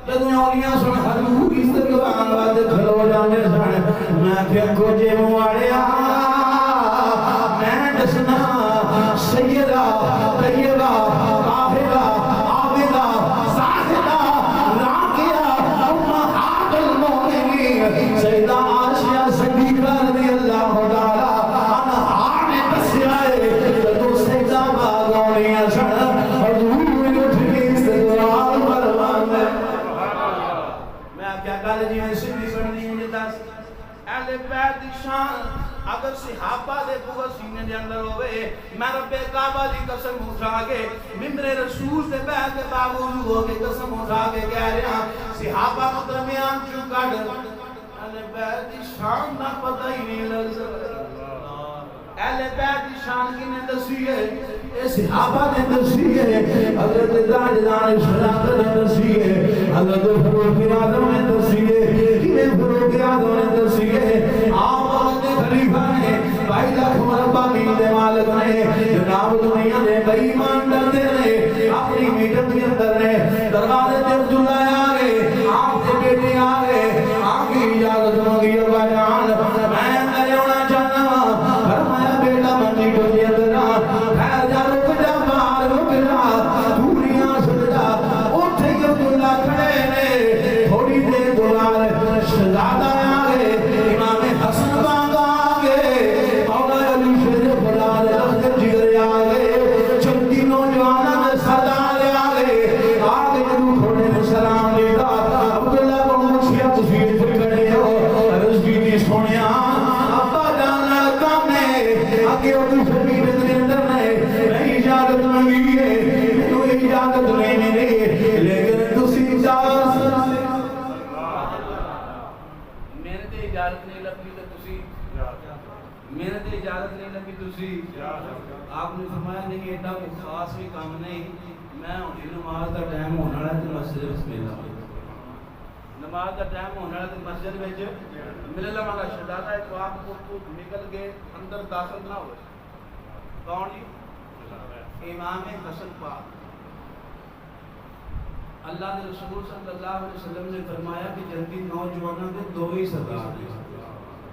جدوں اولیاء سن حضور استقبال واسطے کھلو جاندے سن میں کہ کوجے موالیا میں دسنا سیدہ طیبہ طاہرہ عابدہ زاہدہ راقیہ امہات المؤمنین سیدہ عائشہ صدیقہ رضی اللہ تعالی عنہا نے دسیا ہے جدوں سیدہ باغولیاں سن حضور اٹھ کے استقبال فرماندے گل جی سیدھی بننی مجھے دس اہل بیت دی شان اگر صحابہ دے قوت سینے دے اندر ہوئے میں رب کعبہ دی قسم اٹھا کے ممبر رسول دے بیت کے باوجود ہو کے قسم اٹھا کے کہہ رہا صحابہ کو درمیان چوں کڈ اہل بیت دی شان دا پتہ ہی نہیں لگ سکتا اہل بیت دی شان کنے دسی ہے اے صحابہ نے دسی ہے حضرت تاجدار شرافت نے دسی ہے حضرت فاروق اعظم نے دسی ہے کہ فاروق اعظم نے دسی ہے آپ کے خلیفہ نے بھائی لاکھ مربع میل دے مالک نے جناب دنیا دے بے ایمان ڈرتے نے اپنی میٹنگ کے اندر نے دروازے تے عبداللہ آ گئے آپ کے بیٹے آ گئے آپ کی اجازت مانگی ابا جان میں اندر ہونا چاہتا ہوں فرمایا بیٹا منی کو دے اندر خیر جا رک جا باہر رک جا دنیا سن جا اٹھے عبداللہ کھڑے نے تھوڑی دیر بعد شہزادہ آ گئے امام حسن باغ آ گئے مولا علی شریف فلال لخت جگر آ گئے چندی نوجوانہ نے سردار آ گئے آگے جدو تھوڑے نے سلام دیتا عبداللہ کو مچھیا تصویر پھر کھڑے ہو عرض کی دی سونیا ابا جانا کام ہے آگے ابو شریف کے اندر نے میں اجازت مانگی ہے تو اجازت لینے نے لیکن دوسری اجازت میرے تے اجازت نہیں لگی تو تسی میرے تے اجازت نہیں لگی تسی آپ نے فرمایا نہیں ایڈا کوئی خاص بھی کام نہیں میں ہونی نماز دا ٹائم ہونے والا تے مسجد وچ ملنا نماز دا ٹائم ہونے والا تے مسجد وچ ملنا والا شہزادہ ہے تو آپ کو نکل کے اندر داخل نہ ہوئے کون جی امام حسن پاک اللہ نے رسول صلی اللہ علیہ وسلم نے فرمایا کہ جنتی نوجوانوں کے دو ہی سردار ہیں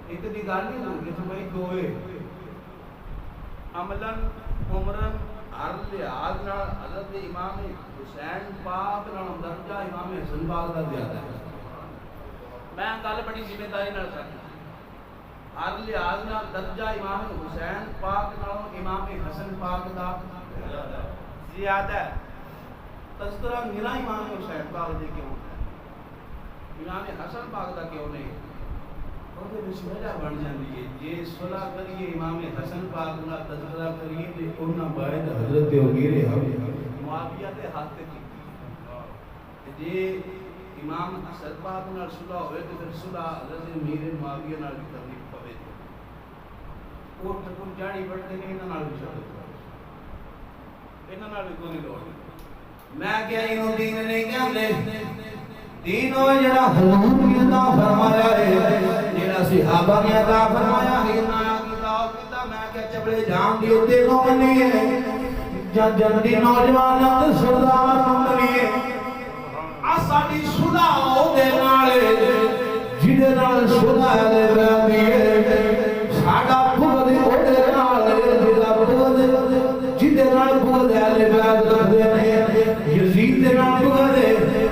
ایک دی گل نہیں ہوگی تو بھائی دوئے عملاً عمراً ہر لحاظ نال حضرت امام حسین پاک نال درجہ امام حسن پاک دا زیادہ ہے میں گل بڑی ذمہ داری نال کرنا ہر لحاظ نال درجہ امام حسین پاک نال امام حسن پاک دا زیادہ ہے تذکرہ میرا امام حسین پاک دے کیوں امام حسن پاک دا کیوں نہیں اور دے وچ وجہ بن جاندی ہے جے صلح کریے امام حسن پاک نال تذکرہ کریے تے انہاں باعد حضرت امیر معاویہ دے ہاتھ تے کی جے امام حسن پاک نال صلح ہوئے تے پھر صلح حضرت امیر معاویہ نال بھی کرنی پوے وہ ٹکر جاڑی بڑھتے نہیں انہاں نال بھی چھوڑ انہاں نال بھی کوئی لوڑ نہیں میں کیا انہوں دین نہیں کہندے دین وہ جڑا حضور نے عطا فرمایا ہے جڑا صحابہ نے عطا فرمایا ہے نیا کتاب کتا میں کیا چبڑے جان دی تے نو منی ہے جن جن دی نوجوان تے سردار نو منی ہے آ ساڈی صلح او دے نال جڑے نال صلح دے رہندی ہے ساڈا بغض او دے نال جڑا بغض جڑے نال بغض اہل بیت کردے نے یزید دے نال بغض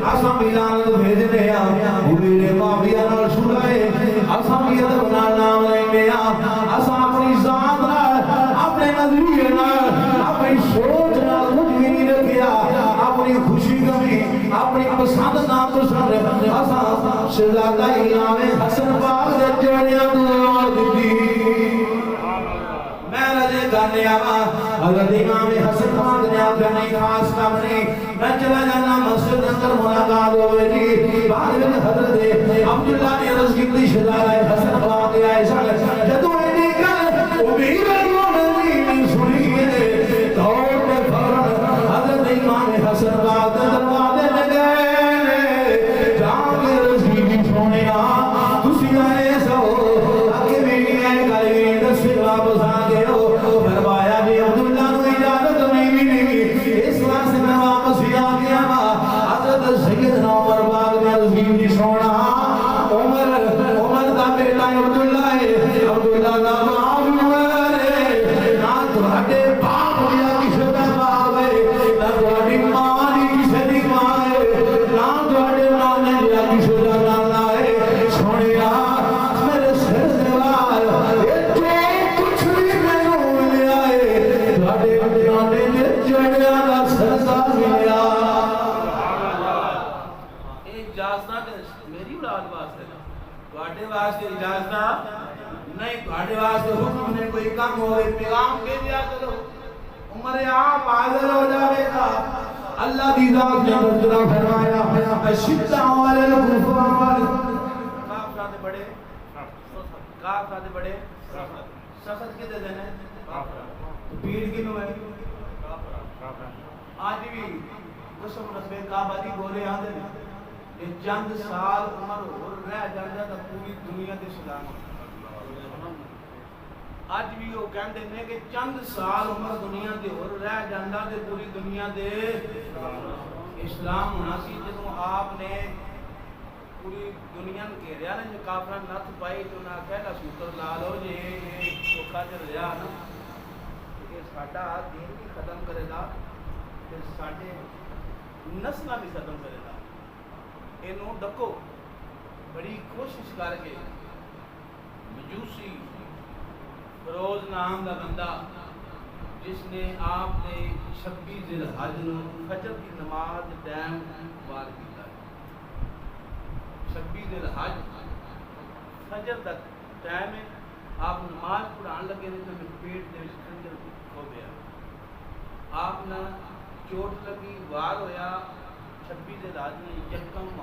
اساں میلان بھیجنے آ امیر معاویہ نال سنائے اساں بھی ادب نال نام لینے آ اساں اپنی ذات نال اپنے نظریے نال اپنی سوچ نال کچھ بھی نہیں رکھیا اپنی خوشی غمی اپنی پسند ناپسند اساں شہزادہ امام حسن پاک دے جوڑیاں دعا دتی میں رضے گانے آوا حضرت امام حسن پاک نے آپ نہیں خاص کام نہیں میں چلا جانا مسجد اندر ملاقات ہوئے تھی بعد میں حضرت عبداللہ نے عرض کی شہزادہ حسن پاک آئے سن جدو ایڈی گل امیر المومنین سنیے دوڑ کے فوراً حضرت امام حسن پاک دروازے میں گئے جان کے عرض کی سونے تسی آئے سو آگے بھی آئے گئے دس واپس آ گئے ہو فرمایا جی عبداللہ نو اجازت نہیں ملی اس واسطے میں واپس آ گیا حضرت سیدنا عمر پاک ملیا اجازت میری اولاد واسطے تواڈے واسطے اجازت نہیں تواڈے واسطے حکم نے کوئی کم ہوئے پیغام دے دیا کرو عمر آپ حاضر ہو جاوے گا اللہ دی ذات نے رسول فرمایا اشداء علی الکفار کافر بڑے کافر بڑے سخت کے دے دینا پیڑ کی نو ہے آج بھی قسم رب کعبہ دی بولے آندے یہ چند سال عمر اور رہ جاندا تا پوری دنیا دے اسلام آج بھی وہ کہندے نے کہ چند سال عمر دنیا دے اور رہ جاندا تے پوری دنیا دے اسلام ہونا سی جدوں آپ نے پوری دنیا نے گھیریا نا جو کافراں نت پائی تو نہ کہلا سوتر لا لو جے دھوکا چل رہا نا کہ ساڈا دین بھی ختم کرے گا تے ساڈے نسلاں بھی ختم کرے گا اینوں ڈکو بڑی کوشش کر کے مجوسی فروز نام دا بندہ جس نے آپ نے 26 ذی الحج نو فجر کی نماز ٹائم وار کیتا ہے 26 ذی الحج فجر تک ٹائم ہے آپ نماز پڑھان لگے نے تو پیٹ دے وچ خنجر ہو گیا آپ نے چوٹ لگی وار ہویا 26 ذی الحج نے یکم